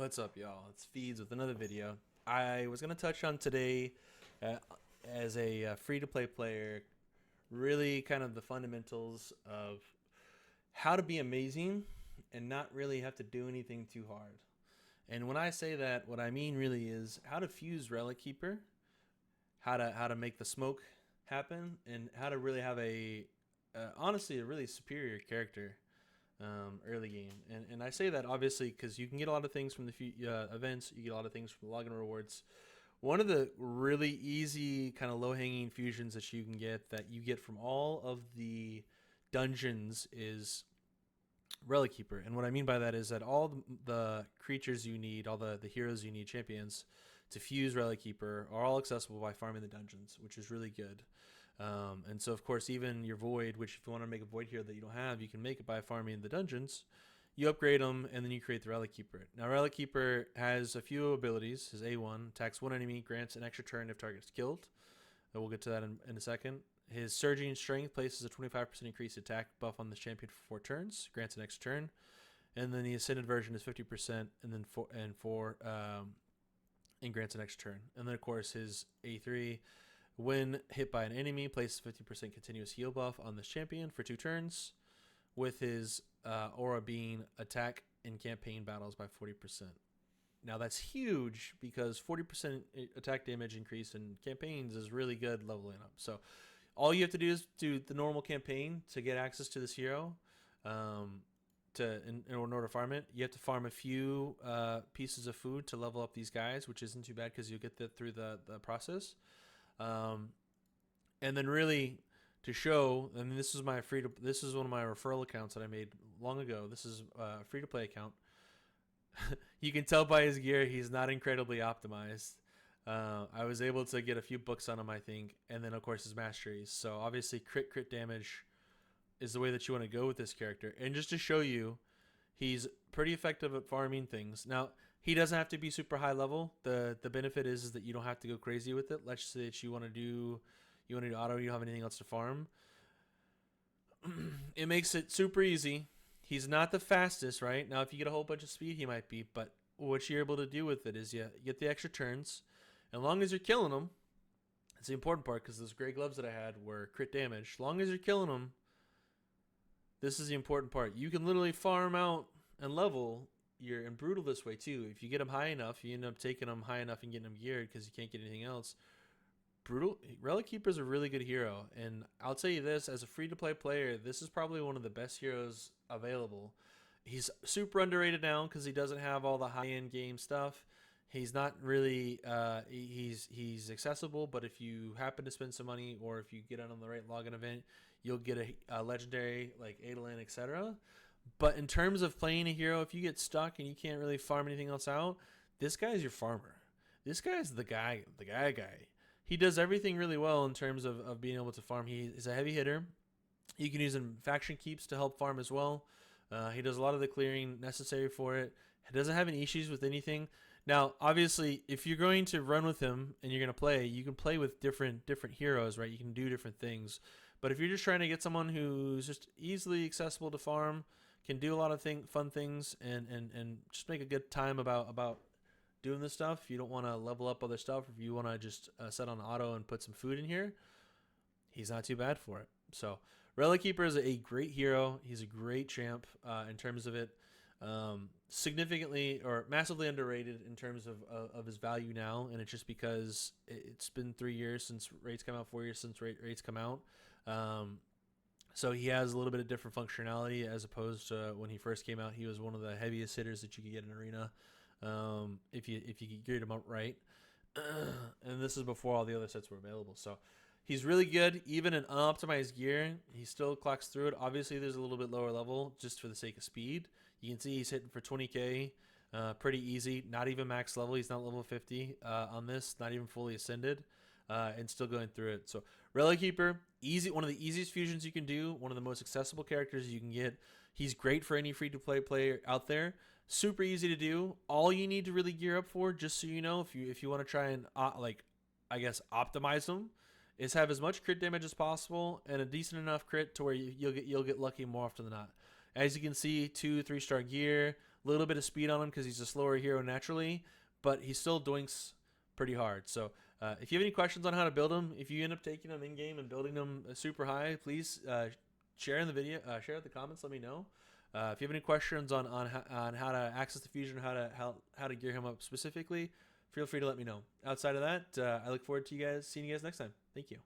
What's up, y'all? It's Feeds with another video. I was going to touch on today, uh, as a free-to-play player, really kind of the fundamentals of how to be amazing and not really have to do anything too hard. And when I say that, what I mean really is how to fuse Relic Keeper, how to make the smoke happen, and how to really have honestly a really superior character early game. And I say that obviously because you can get a lot of things from the events, you get a lot of things from the login rewards. One of the really easy kind of low hanging fusions that you can get that you get from all of the dungeons is Relic Keeper. And what I mean by that is that all the creatures you need, all the heroes you need, champions, to fuse Relic Keeper are all accessible by farming the dungeons, which is really good. And so, of course, even your Void, which if you want to make a Void hero that you don't have, you can make it by farming the dungeons. You upgrade them, and then you create the Relic Keeper. Now, Relic Keeper has a few abilities. His A1 attacks one enemy, grants an extra turn if target is killed. And we'll get to that in a second. His Surging Strength places a 25% increased attack buff on this champion for 4 turns, grants an extra turn. And then the Ascended version is 50%, and then and grants an extra turn. And then, of course, his A3, when hit by an enemy, places 50% continuous heal buff on this champion for 2 turns, with his aura being attack in campaign battles by 40%. Now that's huge because 40% attack damage increase in campaigns is really good leveling up. So all you have to do is do the normal campaign to get access to this hero. In order to farm it, you have to farm a few pieces of food to level up these guys, which isn't too bad because you'll get that through the process. And then really to show, and this is this is one of my referral accounts that I made long ago. This is a free to play account. You can tell by his gear he's not incredibly optimized. I was able to get a few books on him, I think, and then of course his masteries. So obviously crit damage is the way that you want to go with this character. And just to show you, he's pretty effective at farming things. Now, he doesn't have to be super high level. The benefit is that you don't have to go crazy with it. Let's say that you want to do auto, you don't have anything else to farm. It makes it super easy. He's not the fastest, right? Now, if you get a whole bunch of speed, he might be. But what you're able to do with it is you get the extra turns. As long as you're killing them, it's the important part because those gray gloves that I had were crit damage. As long as you're killing them, this is the important part. You can literally farm out and level in Brutal this way too. If you get them high enough, you end up taking them high enough and getting them geared because you can't get anything else. Relic Keeper is a really good hero, and I'll tell you this, as a free-to-play player, this is probably one of the best heroes available. He's super underrated now because he doesn't have all the high-end game stuff. He's not really he's accessible, but if you happen to spend some money or if you get on the right login event, you'll get a legendary like Adolin, etc. But in terms of playing a hero, if you get stuck and you can't really farm anything else out, this guy's your farmer. This guy's the guy. He does everything really well in terms of being able to farm. He is a heavy hitter. You can use him in faction keeps to help farm as well. He does a lot of the clearing necessary for it. He doesn't have any issues with anything. Now, obviously, if you're going to run with him and you're going to play, you can play with different heroes, right? You can do different things. But if you're just trying to get someone who's just easily accessible to farm, can do a lot of fun things, and just make a good time about doing this stuff, if you don't want to level up other stuff, if you want to just set on auto and put some food in here, he's not too bad for it. So Relic Keeper is a great hero. He's a great champ in terms of it. Significantly or massively underrated in terms of his value now, and it's just because it's been 3 years since raids come out, 4 years since raids come out. So he has a little bit of different functionality as opposed to when he first came out. He was one of the heaviest hitters that you could get in Arena. If you geared him up right, and this is before all the other sets were available. So he's really good, even in unoptimized gear. He still clocks through it. Obviously, there's a little bit lower level just for the sake of speed. You can see he's hitting for 20k, pretty easy. Not even max level. He's not level 50 on this. Not even fully ascended, and still going through it. So Relic Keeper, easy, one of the easiest fusions you can do. One of the most accessible characters you can get. He's great for any free-to-play player out there. Super easy to do. All you need to really gear up for, just so you know, if you want to try and optimize them, is have as much crit damage as possible and a decent enough crit to where you'll get lucky more often than not. As you can see, 2-3 star gear, little bit of speed on him because he's a slower hero naturally, but he's still doinks pretty hard. So if you have any questions on how to build him, if you end up taking them in game and building them super high, please share in the video, share in the comments. Let me know. If you have any questions on how to access the fusion, how to gear him up specifically, feel free to let me know. Outside of that, I look forward to seeing you guys next time. Thank you.